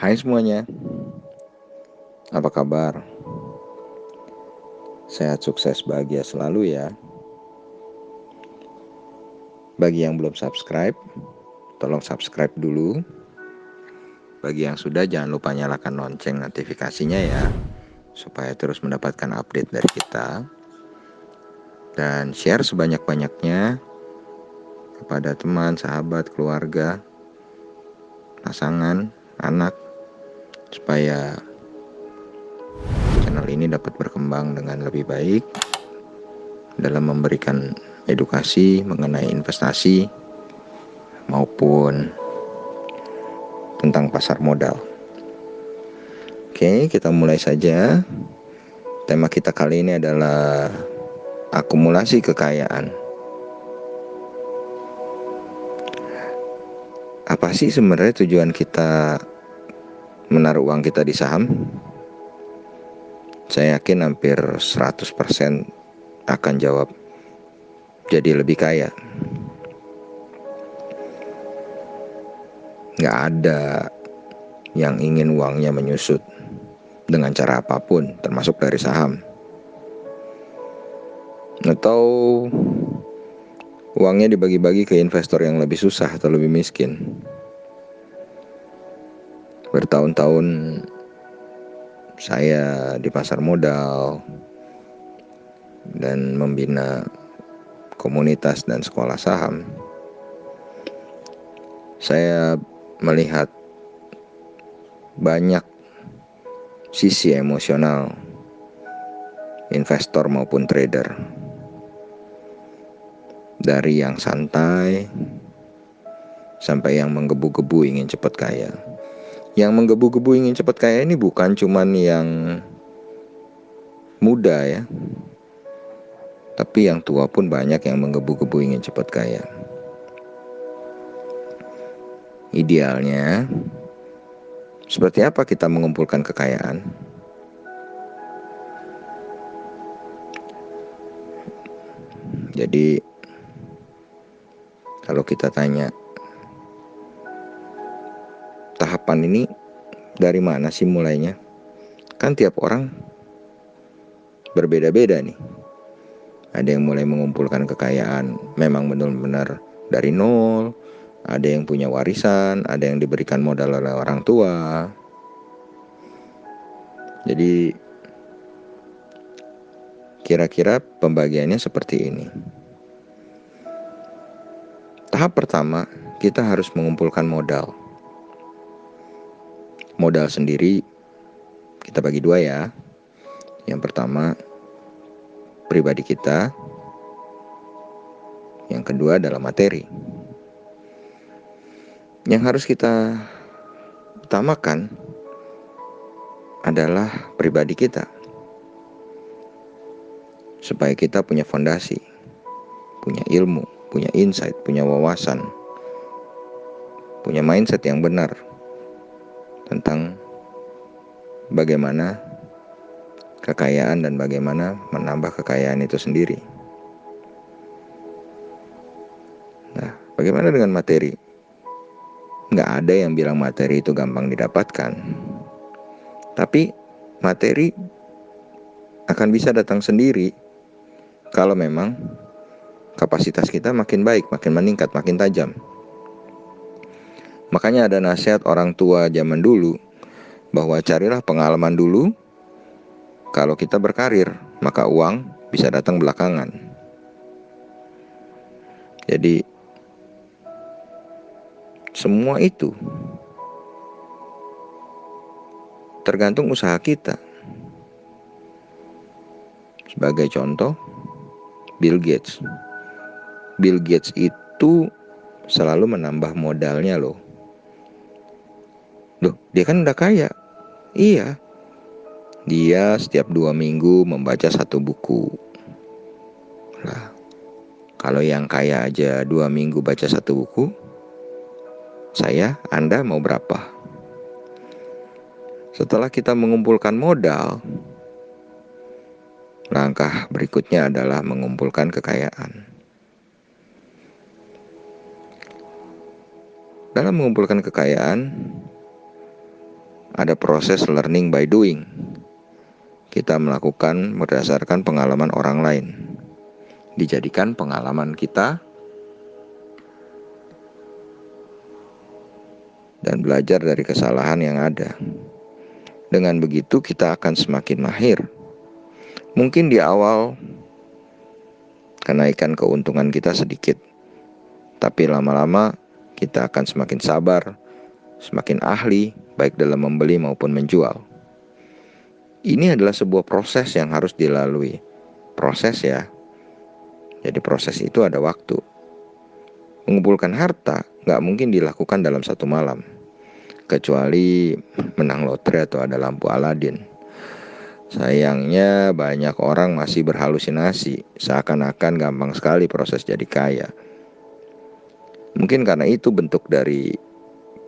Hai semuanya, apa kabar? Sehat, sukses, bahagia selalu ya. Bagi yang belum subscribe, tolong subscribe dulu. Bagi yang sudah, jangan lupa nyalakan lonceng notifikasinya ya, supaya terus mendapatkan update dari kita. Dan share sebanyak-banyaknya kepada teman, sahabat, keluarga, pasangan, anak, supaya channel ini dapat berkembang dengan lebih baik dalam memberikan edukasi mengenai investasi maupun tentang pasar modal. Oke, kita mulai saja. Tema kita kali ini adalah akumulasi kekayaan. Apa sih sebenarnya tujuan kita menaruh uang kita di saham? Saya yakin hampir 100% akan jawab jadi lebih kaya. Nggak ada yang ingin uangnya menyusut dengan cara apapun, termasuk dari saham. Atau uangnya dibagi-bagi ke investor yang lebih susah atau lebih miskin. Bertahun-tahun saya di pasar modal dan membina komunitas dan sekolah saham. Saya melihat banyak sisi emosional investor maupun trader. Dari yang santai sampai yang menggebu-gebu ingin cepat kaya. Yang menggebu-gebu ingin cepat kaya ini bukan cuman yang muda ya, tapi yang tua pun banyak yang menggebu-gebu ingin cepat kaya. Idealnya, seperti apa kita mengumpulkan kekayaan? Jadi, kalau kita tanya, tahapan ini dari mana sih mulainya? Kan tiap orang berbeda-beda nih. Ada yang mulai mengumpulkan kekayaan memang benar-benar dari nol, ada yang punya warisan, ada yang diberikan modal oleh orang tua. Jadi kira-kira pembagiannya seperti ini. Tahap pertama, kita harus mengumpulkan modal. Modal sendiri kita bagi dua ya. Yang pertama, pribadi kita. Yang kedua adalah materi. Yang harus kita utamakan adalah pribadi kita, supaya kita punya fondasi, punya ilmu, punya insight, punya wawasan, punya mindset yang benar tentang bagaimana kekayaan dan bagaimana menambah kekayaan itu sendiri. Nah, bagaimana dengan materi? Nggak ada yang bilang materi itu gampang didapatkan. Tapi materi akan bisa datang sendiri kalau memang kapasitas kita makin baik, makin meningkat, makin tajam. Makanya ada nasihat orang tua zaman dulu bahwa carilah pengalaman dulu. Kalau kita berkarir, maka uang bisa datang belakangan. Jadi semua itu tergantung usaha kita. Sebagai contoh, Bill Gates. Bill Gates itu selalu menambah modalnya loh. Dia kan udah kaya. Iya. Dia setiap 2 minggu membaca 1 buku. Nah, kalau yang kaya aja 2 minggu baca 1 buku, Anda mau berapa? Setelah kita mengumpulkan modal, langkah berikutnya adalah mengumpulkan kekayaan. Dalam mengumpulkan kekayaan, ada proses learning by doing. Kita melakukan berdasarkan pengalaman orang lain. Dijadikan pengalaman kita dan belajar dari kesalahan yang ada. Dengan begitu kita akan semakin mahir. Mungkin di awal kenaikan keuntungan kita sedikit, tapi lama-lama kita akan semakin sabar, semakin ahli, baik dalam membeli maupun menjual. Ini adalah sebuah proses yang harus dilalui. Proses ya. Jadi proses itu ada waktu. Mengumpulkan harta gak mungkin dilakukan dalam satu malam, kecuali menang lotre atau ada lampu Aladin. Sayangnya banyak orang masih berhalusinasi, seakan-akan gampang sekali proses jadi kaya. Mungkin karena itu bentuk dari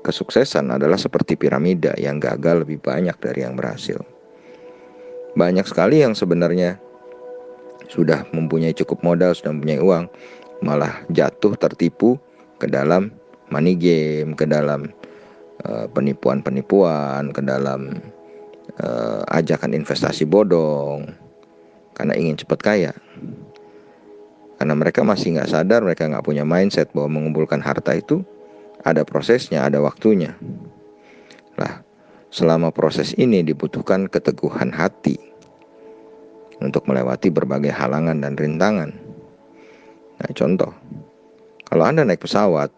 kesuksesan adalah seperti piramida yang gagal lebih banyak dari yang berhasil. Banyak sekali yang sebenarnya sudah mempunyai cukup modal, sudah mempunyai uang, malah jatuh tertipu ke dalam money game, ke dalam penipuan-penipuan, ke dalam ajakan investasi bodong, karena ingin cepat kaya. Karena mereka masih gak sadar, mereka gak punya mindset bahwa mengumpulkan harta itu ada prosesnya, ada waktunya. Lah, selama proses ini dibutuhkan keteguhan hati untuk melewati berbagai halangan dan rintangan. Nah, contoh, kalau Anda naik pesawat,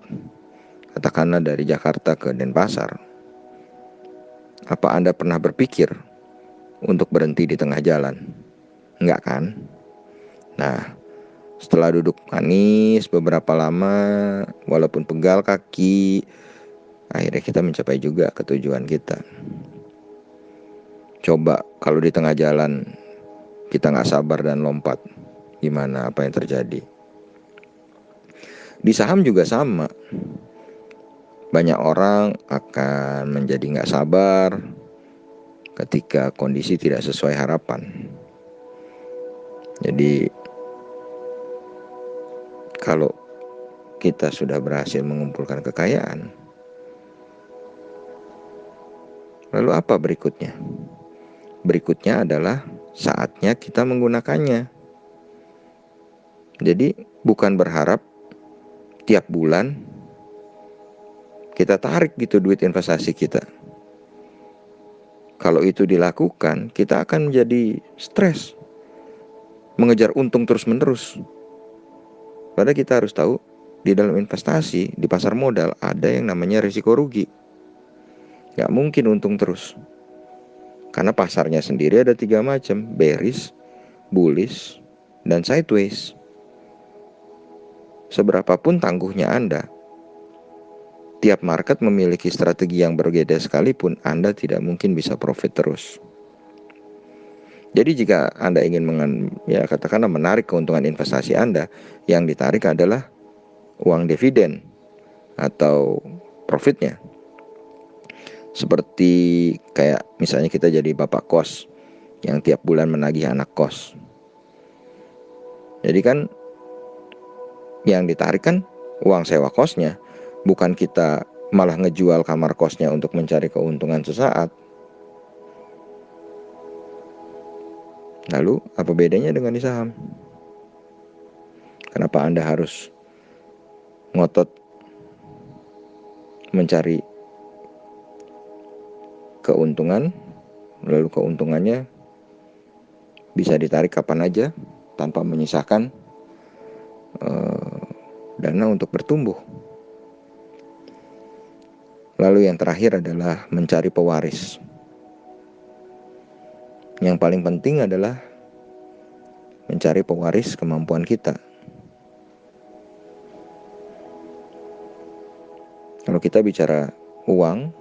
katakanlah dari Jakarta ke Denpasar, apa Anda pernah berpikir untuk berhenti di tengah jalan? Enggak kan? Nah, setelah duduk manis beberapa lama, walaupun pegal kaki, akhirnya kita mencapai juga ke tujuan kita. Coba kalau di tengah jalan kita gak sabar dan lompat, gimana, apa yang terjadi? Di saham juga sama. Banyak orang akan menjadi gak sabar ketika kondisi tidak sesuai harapan. Jadi kalau kita sudah berhasil mengumpulkan kekayaan, lalu apa berikutnya? Berikutnya adalah saatnya kita menggunakannya. Jadi bukan berharap tiap bulan kita tarik gitu duit investasi kita. Kalau itu dilakukan, kita akan menjadi stres, mengejar untung terus-menerus. Padahal kita harus tahu, di dalam investasi, di pasar modal ada yang namanya risiko rugi. Gak mungkin untung terus. Karena pasarnya sendiri ada 3 macam, bearish, bullish, dan sideways. Seberapapun tangguhnya Anda, tiap market memiliki strategi yang berbeda sekalipun, Anda tidak mungkin bisa profit terus. Jadi jika Anda ingin katakanlah menarik keuntungan investasi Anda, yang ditarik adalah uang dividen atau profitnya. Seperti kayak misalnya kita jadi bapak kos yang tiap bulan menagih anak kos. Jadi kan yang ditarik kan uang sewa kosnya, bukan kita malah ngejual kamar kosnya untuk mencari keuntungan sesaat. Lalu apa bedanya dengan di saham? Kenapa Anda harus ngotot mencari keuntungan, lalu keuntungannya bisa ditarik kapan aja tanpa menyisakan dana untuk bertumbuh? Lalu yang terakhir adalah mencari pewaris. Yang paling penting adalah mencari pewaris kemampuan kita. Kalau kita bicara uang,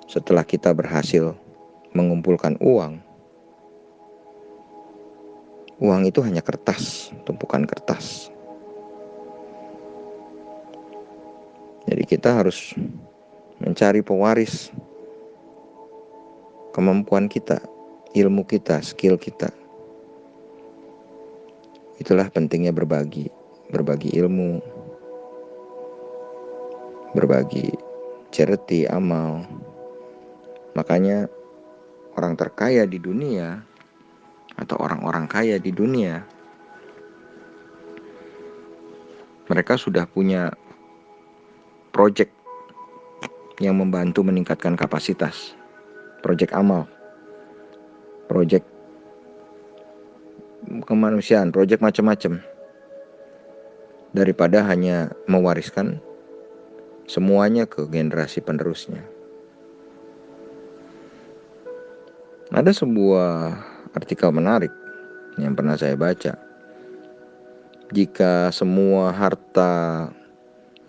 setelah kita berhasil mengumpulkan uang itu hanya kertas, tumpukan kertas. Jadi kita harus mencari pewaris kemampuan kita, ilmu kita, skill kita. Itulah pentingnya berbagi ilmu, berbagi charity, amal. Makanya orang terkaya di dunia atau orang-orang kaya di dunia, mereka sudah punya project yang membantu meningkatkan kapasitas, project amal, project kemanusiaan, project macam-macam, daripada hanya mewariskan semuanya ke generasi penerusnya. Ada sebuah artikel menarik yang pernah saya baca. Jika semua harta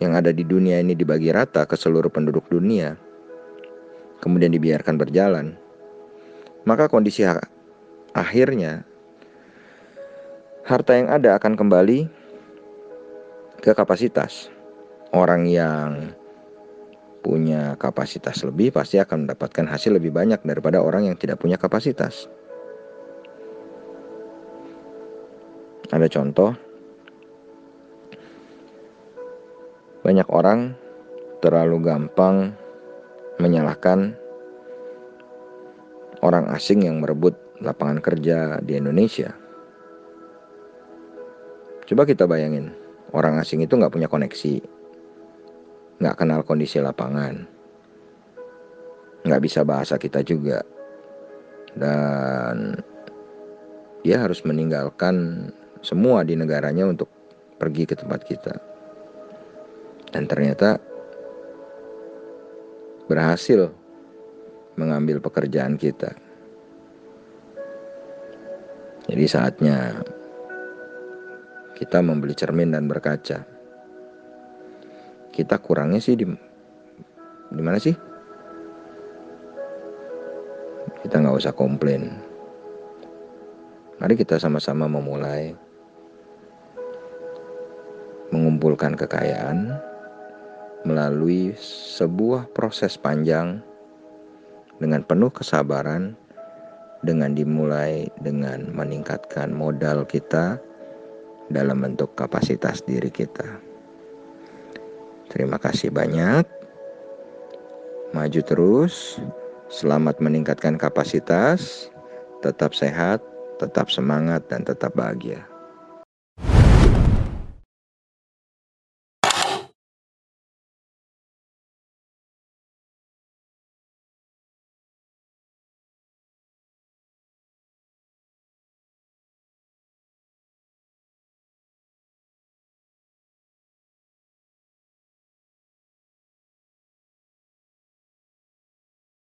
yang ada di dunia ini dibagi rata ke seluruh penduduk dunia, kemudian dibiarkan berjalan, maka kondisi akhirnya harta yang ada akan kembali ke kapasitas. Orang yang punya kapasitas lebih pasti akan mendapatkan hasil lebih banyak daripada orang yang tidak punya kapasitas. Ada contoh, banyak orang terlalu gampang menyalahkan orang asing yang merebut lapangan kerja di Indonesia. Coba kita bayangin, orang asing itu nggak punya koneksi, nggak kenal kondisi lapangan, nggak bisa bahasa kita juga, dan dia harus meninggalkan semua di negaranya untuk pergi ke tempat kita. Dan ternyata berhasil mengambil pekerjaan kita. Jadi saatnya kita membeli cermin dan berkaca. Kita kurangnya sih di mana sih? Kita nggak usah komplain. Mari kita sama-sama memulai mengumpulkan kekayaan melalui sebuah proses panjang dengan penuh kesabaran, dengan dimulai dengan meningkatkan modal kita dalam bentuk kapasitas diri kita. Terima kasih banyak. Maju terus. Selamat meningkatkan kapasitas. Tetap sehat, tetap semangat, dan tetap bahagia.